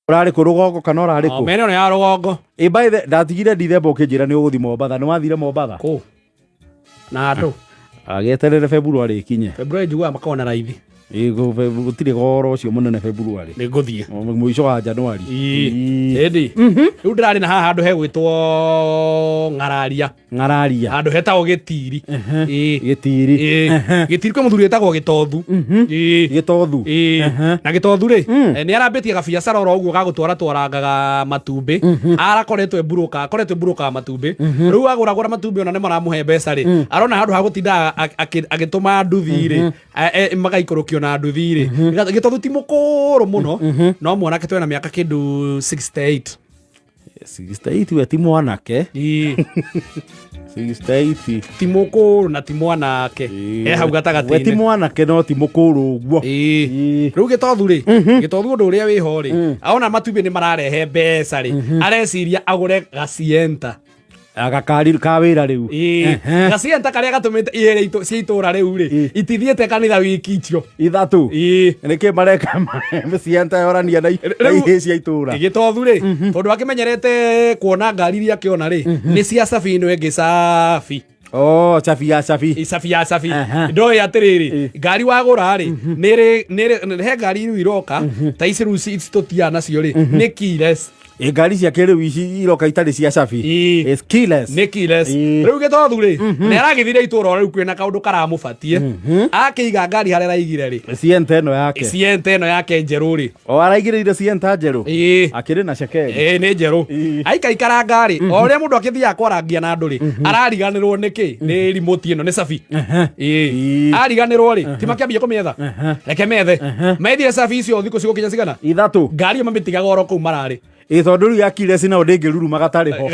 Urari ku rugongo kana urari ku? Mene no ya rugongo. By the ndatigire December ukijira ni uguthi Mombatha ni wathire Mombatha? Ku. Na andu. Agieterere February ikinye. February njugua makona raithi. Gutire goro ucio munene February. Ni nguthie. Muico wa January. Edi. Riu ndirari na haha handu hegwitwo Ngararia. Ngararia. Handu hetagwo Gitiri. Gitiri. Gitiri kwa muthuri etagwo Gitothu. Gitothu. Na Gitothu ri ni arambitie ga biacara oro uguo ga gutwara twarangaga matumbi. Arakoretwo eburuka matumbi. Riu agura matumbi ona ne maramuhe mbeca ri. Arona handu ha gutinda agituma nduthi ri. Magaikũrũkio na nduthi ri. Gitothu ti mukuru muno. No mwanake twena miaka kindu 68. 68 we ti mwanake. 68 ti mukuru na ti mwanake. Hau gatagatinĩ. We ti mwanake no ti mukuru guo. Riu Gitothu ri. Gitothu undu uria wiho ri. Aona matumbi ni mararehe mbeca ri. Areciria agure gacienta. Agakari ka wira riu. Gacienta karia gatumite ire cia itura riu ri. Itithiete kanitha wiki icio. Ithatu. Niki mareka gacienta yorania na ihe cia itura. Gitothu ri. Tondu akimenyerete kuona ngari iria akiona ri. Ni cia cabi ino ingi cabi. Cabi ya cabi. Cabi ya cabi. Ndoi atiriri. Ngari wagura ri. Niri he ngari iru iroka. Ta ici riu citotia nacio ri. Ni keyless. Ngari cia kiriu ici iroka itari cia cabi. Is keyless. Ni keyless. Riu Gitothu ri. Ni aragithire itura riu kwina kaundu karamubatie. Akiiga ngari haria raigire ri. Sienta eno yake. Sienta eno yake njeru ri. Araigire sienta njeru. Akiri na shekeri. Ni njeru. Aikaikara ngari. O ria mundu akithia kwarangia na andu ri. Arariganirwo niki? Ni remote eno ni cabi. Ariganirwo ri. Ti makiambia kumetha. Reke methe. Methire cabi icio thiku cigokinya cigana? Ithatu. Ngari mamitigaga oro kuu marari. Tondu riu yakire cina ndingiruruma gatari ho.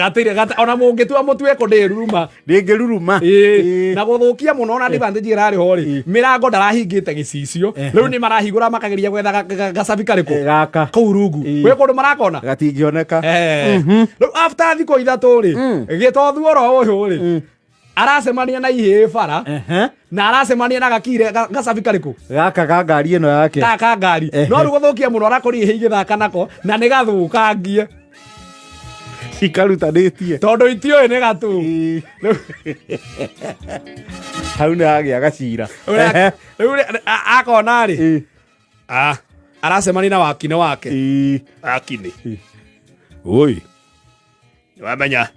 Ona mungitua mutue ko ndiruruma. Ndingiruruma. Na guthukia muno ona advantage irari ho ri. Mirango ndarahingite gicicio. Riu ni marahingura makageria gwetha gacabi kariku. Gaka. Kau rungu. We kundu marakona? Gatingioneka. Riu after thiko ithatu ri. Gitothu oro uyu ri. Aracemania na ihe bara. Na aracemania na gakire gacabi kariku. Gaka ga ngari eno yake. Gaka ngari. No ru guthukia muno arakori ihe igithaka nako na ni gathukangie. Cikarutanĩtie. Tondu itio ni gatu. Hau nĩ agĩa gacira. Riu akona ri. Aracemania na wakine wake. Akine. Oi. Wamenya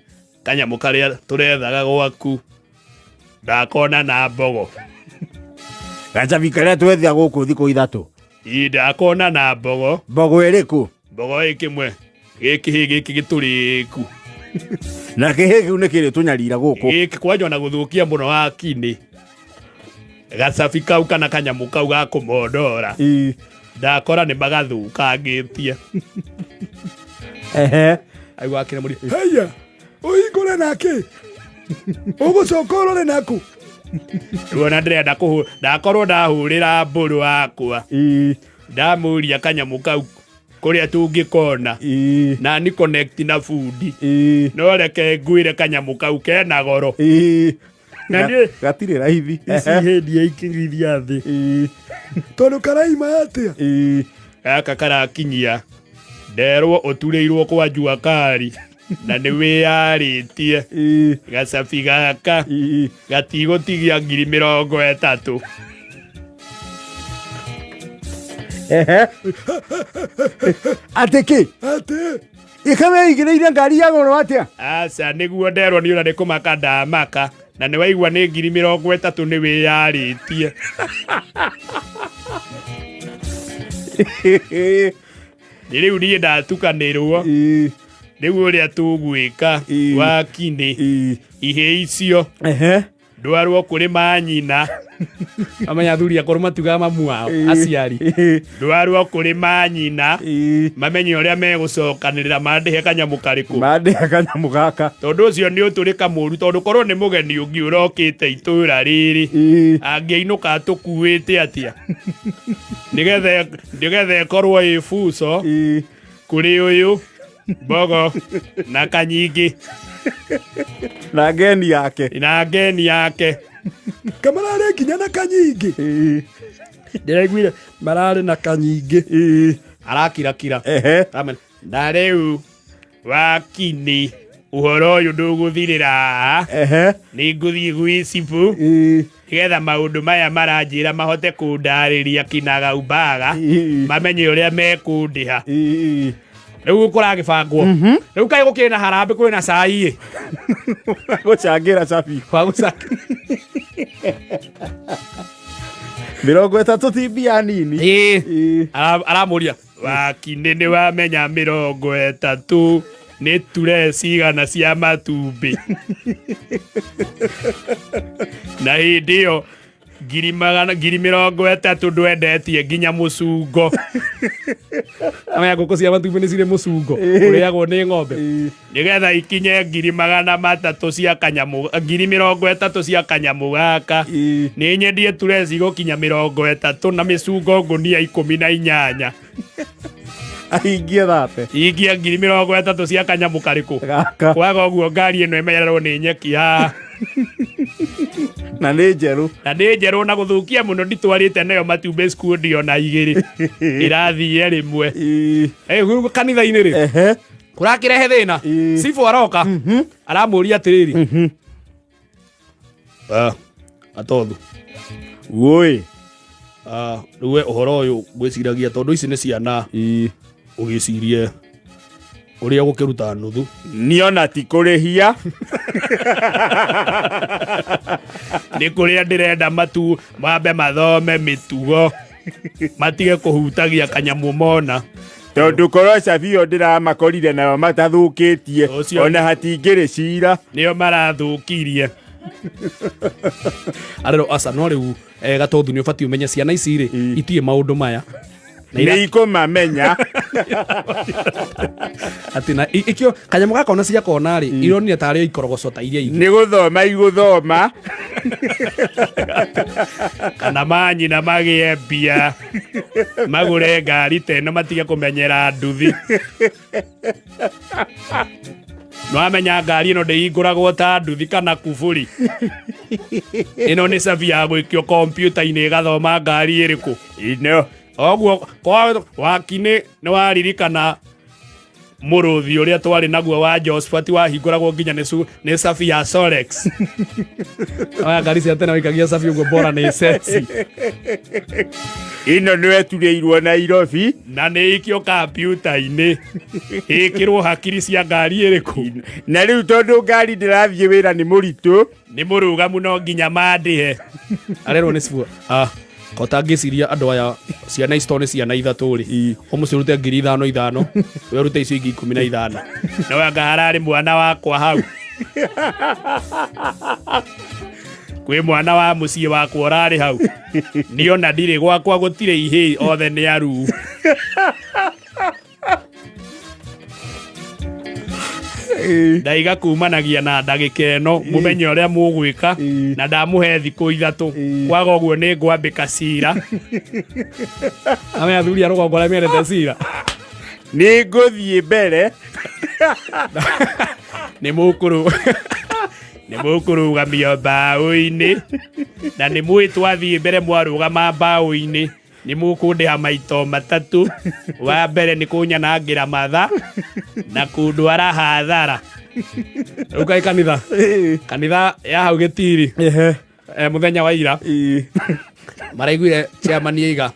kanyamu karia turethaga gwaku. Ndakona na mbogo. Gacabi karia twethia guku thiko ithatu. Ndakona na mbogo. Mbogo iriku? Mbogo ikimwe. Giki gituriku. Na kihi kiu nikiri tunyarira guku. Giki kwajwa na guthukia muno wakini. Gacabi kau kana kanyamu kau ga kumondora. Ndakora ni magathukangitie. Aigua akire muri. Heya. Uigure nake. Ugucoka urore naku. Ruona ndirenda ndakorwo ndahurira mburu wakwa. Ndamuria kanyamu kau kuria tungikona. Na ni connect na food. No reke ngwire kanyamu kau kena goro. Na ndi gatire raithi. Ici hendi ya ikirithia thi. Tondu karaima atia. Gaka karakinyia. Nderwo utureirwo kwa jua kari. Na ni wiyaritie. Gacabi gaka. Gatigutigia 30,000. Atiki. Ikame igire ngari ya goro atia. Aca niguo nderwo ni ura ni kumaka ndamaka. Na ni waigua ni 30,000 ni wiyaritie. Riu ni ndatukanirwo. Riu uria tugwika wakine ihe icio. Ndwarwo kuri manyina. Amenya thuri akoro matuga mamu wao aciari. Ndwarwo kuri manyina. Mamenye uria megucokanirira mandihe kanyamu kariku. Mandihe kanyamu gaka. Tondu ucio ni uturika muru tondu korwo ni mugeni ungi urokite itura riri. Angiinuka tukuite atia. Nigethe korwo ifuso. Kuri uyu Mbogo na Kanyigi. Na ngeni yake. Kamarare kinya na Kanyigi. Ndiraiguire marare na Kanyigi. arakira amen na rĩu wakini uhoro uyu nduguthirira ni nguthii gwi cibu getha maundu maya maranjira mahote kundariria kinaga umbaga mamenye uria mekundiha riu kuragibangwo riu kai gukina harambe kwina cai gucangira cabi kwa gucaka 30 tibia nini aramuria wakini ni wamenya 30 ni ture cigana cia matumbi na hindi iyo 30 ndwendetie nginya mucungo amenya ngũkũ cia matumbĩ nĩ cirĩ mũcungo ũrĩagwo nĩ ng'ombe nĩgetha ikinye 300 cia kanyamũ 30 cia kanyamũ gaka nĩ nyendie ture cigũkinya 30 na mĩcungo ngũnia 18 ahingie thate ingia 30 cia kanyamũ karĩkũ kwaga ũguo ngari ĩno ĩmenyererwo nĩ nyeki na nĩ njerũ na gũthũkia mũno nditwarĩte nayo matumbĩ skundi ona 2 ĩrathiĩ rĩmwe kanitha-inĩ rĩ kũrakĩrehe thĩna cibu aroka aramũria atĩrĩrĩ atothu woi rĩu ũhoro ũyũ ngwĩciragia tondũ ici nĩ ciana ũgĩcirie ũrĩa gũkĩruta nuthu niona ti kũrĩhia nĩ kũrĩa ndĩrenda matu mambe mathome mĩtugo matige kũhutagia kanyamũ mona tondũ korwo cabi ĩyo ndĩramakorire nayo matathũkĩtie ona hatingĩrĩ cira nĩo marathũkirie arero asa no rĩu gatothu nĩ ũbatiĩ ũmenye ciana ici rĩ itirĩ maũndũ maya nĩ ikũmamenya ati na ikio kanyamũ gaka ona cia kona rĩ ironire tarĩ ikorogoco ta iria ingĩ nĩ gũthoma igũthoma kana manyina magĩe mbia magũre ngari teno matige kũmenyera nduthi no amenya ngari ĩno ndĩhingũragwo ta nduthi kana kuburi ĩno nĩ cabi ya gwĩkio kompiuta-inĩ ĩgathoma ngari ĩrĩkũ ino oguo wakinĩ nĩ waririkana mũrũthi ũrĩa twarĩ naguo wa Josphat wahingũragwo nginya nĩ cabi ya Solex oya ngari cia tene waikagia cabi ũguo bora nĩ sexy ino nĩ weturĩirwo Nairobi na nĩ ikio kompiuta-inĩ ĩkĩrwo hakiri cia ngari ĩrĩkũ na rĩu tondũ ngari ndĩrathiĩ wĩra nĩ mũritũ nĩ mũrũgamu no nginya mandĩhe arerwo nĩ cibu kotangĩciria andũ aya ciana ici nĩ ciana ithatũ rĩ ũmũcirute 5,000 werute icio ingĩ 15 na wanga hararĩ mwana wakwa hau kwĩ mwana wa mũciĩ wakwa ũrarĩ hau niona ndirĩ gwakwa gũtirĩ ihĩ othe nĩ aruu ndaiga kumanagia na ndagĩka ĩno mũmenye ũrĩa mũgwĩka na ndamũhe thikũ 3 kwaga ũguo nĩ ngwambĩka cira amenya athuri a rũgongo arĩa mendete cira nĩ ngũthiĩ mbere nĩ mũkũrũgamio mbaũ-inĩ na nĩ mwĩ twathiĩ mbere mwarũgama mbaũ-inĩ nĩ mũkũndĩha maito 3 wa mbere nĩ kũnyanangĩra matha na kũndwara hathara rĩu kaĩ kanitha ya hau Gĩtiri mũthenya wa ira maraiguire chairman iga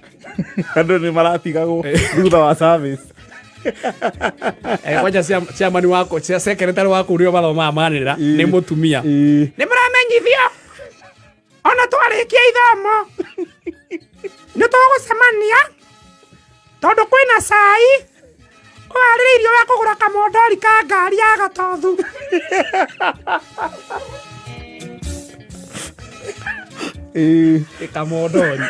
andũ nĩ maratigagwo thutha wa service wacha chairman wako secretary wako ũrĩa mathomaga manĩrĩra nĩ mũtumia nĩ mũramenyithio ona twarĩkia ithomo nĩ tũgũcemania tondũ kwĩna cai ũharĩrĩirio wa kũgũra kamondori ka ngari ya Gatothu kamondori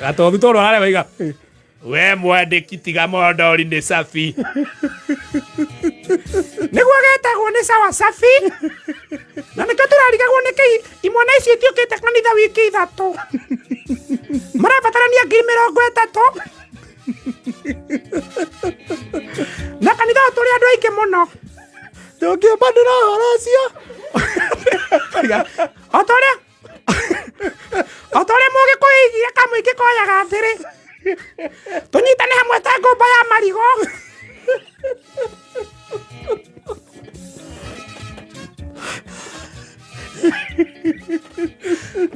Gatothu tondũ ararĩa waiga we mwandĩki tiga mondori nĩ cabi nĩguo getagwo nĩ sawa cabi na nĩkĩo tũrarigagwo nĩkĩ imwana ici itiũkĩte kanitha wiki 3 marabatarania 30,000 na kanitha tũrĩ andũ aingĩ mũno tũngĩũmbanĩra ũhoro ũcio o tũrĩa Otore muge kuigira kamuingi koyaga atiri. Tunyitane hamwe ta ngumba ya marigo.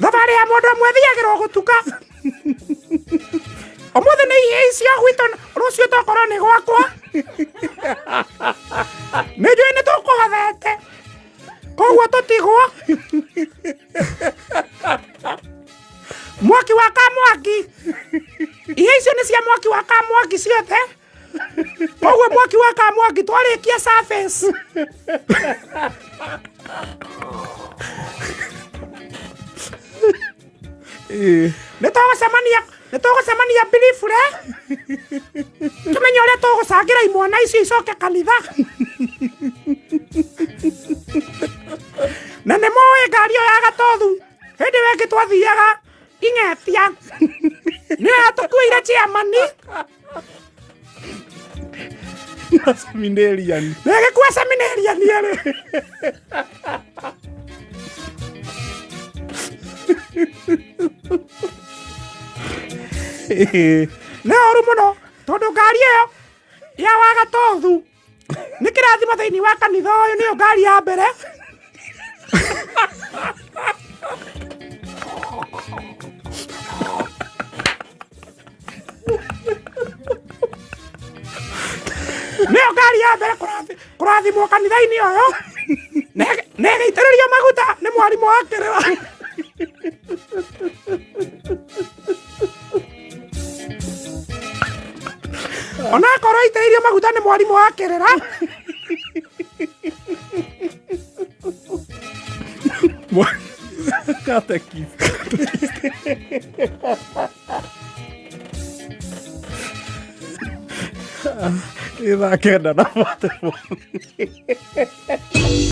Thabari ya mundu amwe thiagirwo gutuka. Umuthi ni icio gwitu rucio tokorwo ni gwakwa. Nijui ni tukuhothete. Koguo tutigwo. Mwaki wa kamwaki. Ihe icio ni cia mwaki wa kamwaki ciothe. Koguo mwaki wa kamwaki twarikia surface. Nitũgũcemania Bilifure. Tumenye ũrĩa tũgũcangira imwana icio icoke kanitha. Na nĩ mũĩ ngari ĩyo ya gatothu hĩndĩ ĩyo ĩngĩ twathiaga Ing'etia nĩyo yatũkuĩire chairman na seminarian. Na ĩgĩkua seminarian rĩ. Nĩ ũru mũno tondũ ngari ĩyo ya wa gatothu nĩ kĩrathimo thĩinĩ wa kanitha ũyũ, nĩyo ngari ya mbere. Nĩyo ngari ya mbere kũrathimwo kanitha-inĩ ũyũ. Na ĩgĩitĩrĩrio maguta nĩ mwarimũ wa kĩrĩra. Ona akorwo aitĩrĩirio maguta nĩ mwarimũ wa kĩrĩra. Katekista. Ithakenda na mate.